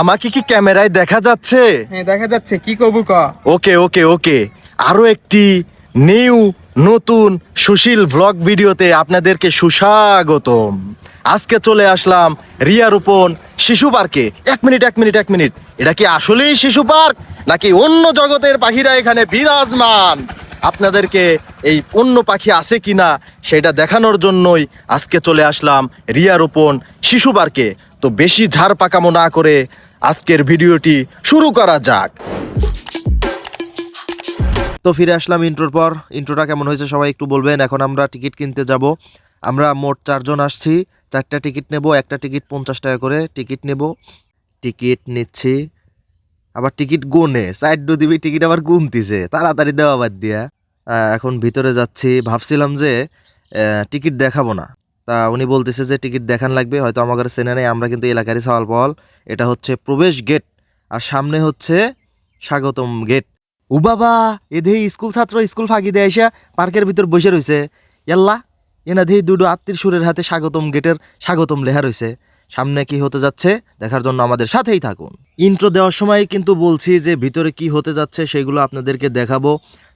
আমাকে কি ক্যামেরায় দেখা যাচ্ছে? হ্যাঁ দেখা যাচ্ছে, কি কবু ক। ওকে ওকে ওকে, আরো একটি নতুন সুশীল ভ্লগ ভিডিওতে আপনাদেরকে সুস্বাগতম। আজকে চলে আসলাম রিয়ারোপণ শিশু পার্কে। এক মিনিট, এটা কি আসলেই শিশু পার্ক নাকি অন্য জগতের পাখিরা এখানে বিরাজমান? আপনাদেরকে এই অন্য পাখি আছে কিনা সেটা দেখানোর জন্যই আজকে চলে আসলাম রিয়ারোপণ শিশু পার্কে। তো বেশি ঝাড় পাকামো না করে আজকের ভিডিওটি শুরু করা যাক। তো ফিরে আসলাম ইন্ট্রোর পর। ইন্ট্রোটা কেমন হয়েছে সবাই একটু বলবেন। এখন আমরা টিকিট কিনতে যাব। আমরা মোট 4 জন আসছি, 4টা টিকিট নেব। একটা টিকিট 50 টাকা করে টিকিট নেব। টিকিট নিচ্ছি, আবার টিকিট গুনে সাইড দিবি, টিকিট আবার গুনতিছে, তাড়াতাড়ি দেওয়া বাদ দিয়া। এখন ভিতরে যাচ্ছি। ভাবছিলাম যে টিকিট দেখাবো না, তা উনি বলতেছে যে টিকিট দেখান লাগবে। হয়তো আমাদের চেনে নেই, আমরা কিন্তু এলাকারই সওয়াল পাওয়াল। এটা হচ্ছে প্রবেশ গেট আর সামনে হচ্ছে স্বাগতম গেট। ও বাবা, এদেহি স্কুল ছাত্র স্কুল ফাঁকি দিয়ে এসে পার্কের ভিতর বসে রয়েছে। ইয়াল্লা, এনা দেহি দুটো আত্মীর সুরের হাতে স্বাগতম গেটের স্বাগতম লেখা রয়েছে। সামনে কি হতে যাচ্ছে দেখার জন্য আমাদের সাথেই থাকুন। ইন্ট্রো দেওয়ার সময় কিন্তু বলছি যে ভিতরে কি হতে যাচ্ছে সেগুলো আপনাদেরকে দেখাবো।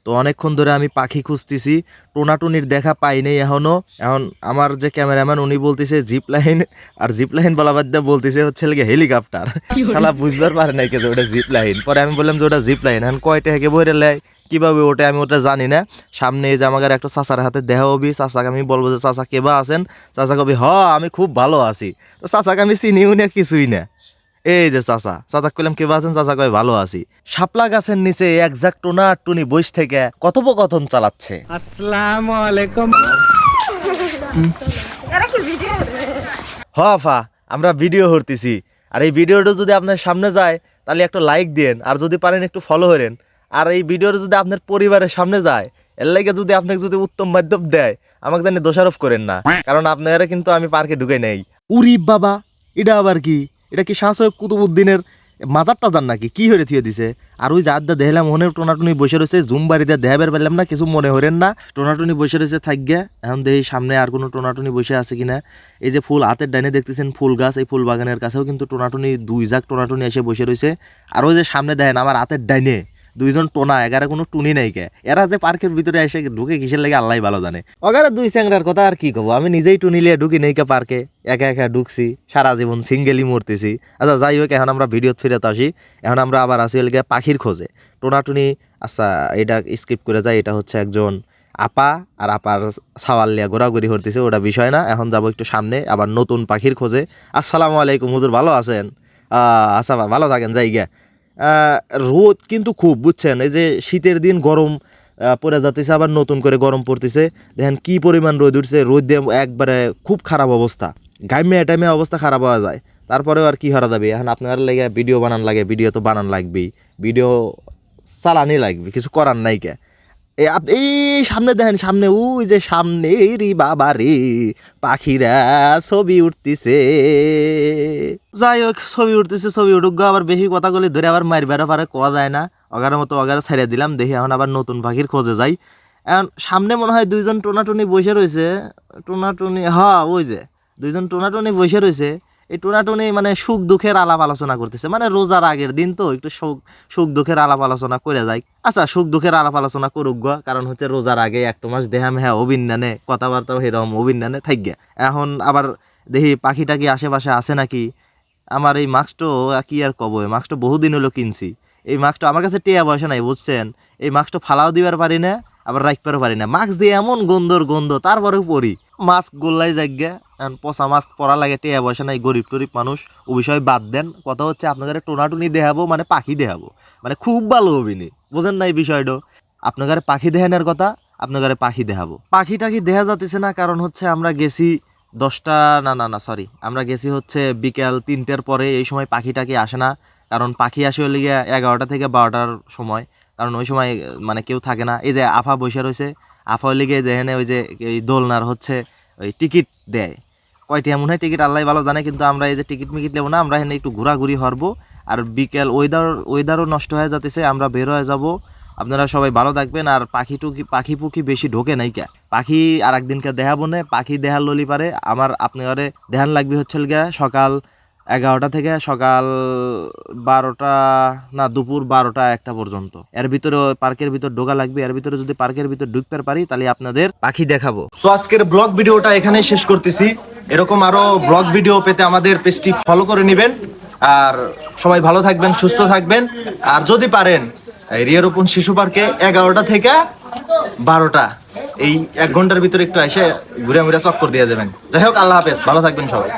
তো অনেকক্ষণ ধরে আমি পাখি খুঁজতেছি, টোনাটুনির দেখা পাইনি এখনো। এখন আমার যে ক্যামেরাম্যান উনি বলতেছে জিপ লাইন, আর জিপ লাইন বলা বাদ দিয়ে বলতেছে হচ্ছে হেলিকপ্টার। শালা বুঝবার পারে নাই যে ওটা জিপ লাইন। পরে আমি বললাম যে ওটা জিপ লাইন। এখন কয়টা হেঁকে বইরে লেয়, কীভাবে ওটা আমি ওটা জানি না। সামনে এই যে আমাদের একটা চাচার হাতে দেখা হবি, চাচাকে আমি বলবো যে চাচা কেবা আছেন? চাচা কবি আমি খুব ভালো আছি। তো চাচাকে আমি চিনিও না, কিছুই না। এই যে চাচা কইলাম কেবা আছেন? চাচা কয় ভালো আছি। শাপলা গাছের নিচে একজাক টোনা টুনি বইস থেকে কথোপকথন চালাচ্ছে। আসসালামু আলাইকুম। ফা আমরা ভিডিও করতেছি, আর এই ভিডিওটা যদি আপনার সামনে যায় তাহলে একটা লাইক দেন, আর যদি পারেন একটু ফলো করেন। আর এই ভিডিওটা যদি আপনার পরিবারের সামনে যায়, এর লাগে যদি আপনাকে যদি উত্তম মাধ্যম দেয়, আমাকে জানি দোষারোপ করেন না, কারণ আপনারা কিন্তু আমি পার্কে ঢুকে নেই। উরি বাবা, এটা আবার কি? এটা কি শাহ সাহেব কুতুবুদ্দিনের মাজারটা যান নাকি? কি হয়ে থিয়ে দিছে? আর ওই যার দা দেখলাম মনে টোনাটুনি বসে রয়েছে, জুম বাড়িতে দেখাবার পারলাম না, কিছু মনে হরেন না। টোনাটুনি বসে রয়েছে থাকবে। এখন দেখি সামনে আর কোনো টোনাটুনি বসে আছে কিনা। এই যে ফুল হাতের ডাইনে দেখতেছেন ফুল গাছ, এই ফুল বাগানের কাছেও কিন্তু টোনাটুনি, 2 জাক টোনাটুনি এসে বসে রয়েছে। আর ওই যে সামনে দেখেন আমার হাতের ডাইনে 2জন টোনা, এগারে কোনো টুনি নাই কে। এরা যে পার্কের ভিতরে এসে ঢুকে কিসের লাগে আল্লাহ ভালো জানে। ওগারে 2 চ্যাংরার কথা আর কি কব, আমি নিজেই টুনি লিয়ে ঢুকি নেই কে পার্কে, একা একা ঢুকছি, সারা জীবন সিঙ্গেলই মরতেছি। আচ্ছা যাই হোক, এখন আমরা ভিডিওত ফিরত আসি। এখন আমরা আবার আসি এলাকায় পাখির খোঁজে। টোনাটুনি, আচ্ছা এটা স্কিপ করে যায়। এটা হচ্ছে একজন আপা, আর আপার সাওয়াল লিয়া ঘোরাঘুরি করতেছে, ওটা বিষয় না। এখন যাবো একটু সামনে, আবার নতুন পাখির খোঁজে। আসসালামু আলাইকুম হুজুর, ভালো আছেন? আচ্ছা ভালো থাকেন, যাই গিয়া। রোদ কিন্তু খুব, বুঝছেন, এই যে শীতের দিন গরম পড়ে যাতেছে, আবার নতুন করে গরম পড়তেছে। দেখেন কি পরিমাণ রোদ উঠছে, রোদ দিয়ে একবারে খুব খারাপ অবস্থা, ঘামে টাইমে অবস্থা খারাপ হওয়া যায়। তারপরেও আর কি হারা যাবে, এখন আপনার লাগে ভিডিও বানান লাগে, ভিডিও তো বানান লাগবেই, ভিডিও চালানি লাগবে, কিছু করার নাই কে। এই সামনে দেখেন, সামনে ওই যে সামনে রে বাবা রে, পাখিরা ছবি উঠতেছে। যাই হোক, ছবি উঠতেছে, ছবি উঠুক গো। আবার বেশি কথা বলে ধরে আবার মারবার পারে, কোয়া যায় না। অগার মতো অগারে ছেড়ে দিলাম। দেখি এখন আবার নতুন পাখির খোঁজে যাই। এখন সামনে মনে হয় 2জন টোনাটুনি বসে রয়েছে। টোনাটুনি, ওই যে 2জন টোনাটুনি বসে রয়েছে। এই টোনাটুনি মানে সুখ দুঃখের আলাপ আলোচনা করতেছে, মানে রোজার আগের দিন তো একটু সুখ দুঃখের আলাপ আলোচনা করে যায়। আচ্ছা সুখ দুঃখের আলাপ আলোচনা করুক গা, কারণ হচ্ছে রোজার আগে 1 মাস দেহা মেহা অভিন্নানে কথাবার্তাও সেরকম অভিন্নানে থাকবে। এখন আবার দেখি পাখিটা কি আশেপাশে আছে নাকি। আমার এই মাস্কটা কি আর কব, এই মাস্কটা বহুদিন হলো কিনছি। এই মাস্কটা আমার কাছে টেয়া পয়সা নাই, বুঝছেন। এই মাস্কটা ফালাও দিবার পারি না, আবার রাখতেও পারি না। মাস্ক দিয়ে এমন গন্ধ, তারপরেও পরি। মাস্ক গোল্লাই জায়গা, পচা মাস্ক পরা লাগে, টেয়া পয়সা নাই, গরিব টরিব মানুষ। ও বিষয় বাদ দেন, কথা হচ্ছে আপনাদের টোনাটুনি দেখাবো, মানে পাখি দেখাবো, মানে খুব ভালো অভিনি, বোঝেন না এই বিষয়টা। আপনাদের পাখি দেখানোর কথা, আপনাদের পাখি দেখাবো। পাখি টাখি দেখা যাতেছে না, কারণ হচ্ছে আমরা গেছি 10টা, না সরি, আমরা গেছি হচ্ছে বিকেল 3টার পরে। এই সময় পাখি টাখি আসে না, কারণ পাখি আসে হলে গিয়ে 11টা থেকে 12টার সময়, কারণ ওই সময় মানে কেউ থাকে না। এই যে আফা বসে রয়েছে, আফা হলে গিয়ে যেখানে ওই যে এই দোলনার হচ্ছে ওই টিকিট দেয়, কয়টি এমন হয় টিকিট আল্লাহ ভালো জানে, কিন্তু আমরা এই যে টিকিট মিকিট নেবো না, আমরা এখানে একটু ঘোরাঘুরি হরবো। আর বিকেল ওয়েদারও নষ্ট হয়ে যাতেছে, আমরা বের হয়ে যাব আপনারা সবাই ভালো থাকবেন। আর পাখি পুখি বেশি ঢোকে নাই কে, পাখি আর একদিনকে দেখাবো না, পাখি দেহার ললি পারে আমার আপনি ওরে দেহান লাগবে হচ্ছে গিয়া সকাল 11টা থেকে সকাল 12টা না দুপুর 12টা 1টা পর্যন্ত। এর ভিতরে পার্কের ভিতর ঢোকা লাগবে, এর ভিতরে যদি পার্কের ভিতর ঢুকতে পারি তাহলে আপনাদের পাখি দেখাবো। তো আজকের ব্লগ ভিডিওটা এখানেই শেষ করতেছি। এরকম আরো ব্লগ ভিডিও পেতে আমাদের পেজটি ফলো করে নেবেন। আর সবাই ভালো থাকবেন, সুস্থ থাকবেন। আর যদি পারেন এই রিয়ারোপণ শিশু পার্কে 11টা থেকে 12টা এই 1 ঘন্টার ভিতরে একটু এসে ঘুরে চক্কর দিয়ে দেবেন। যাই হোক, আল্লাহ হাফেজ, ভালো থাকবেন সবাই।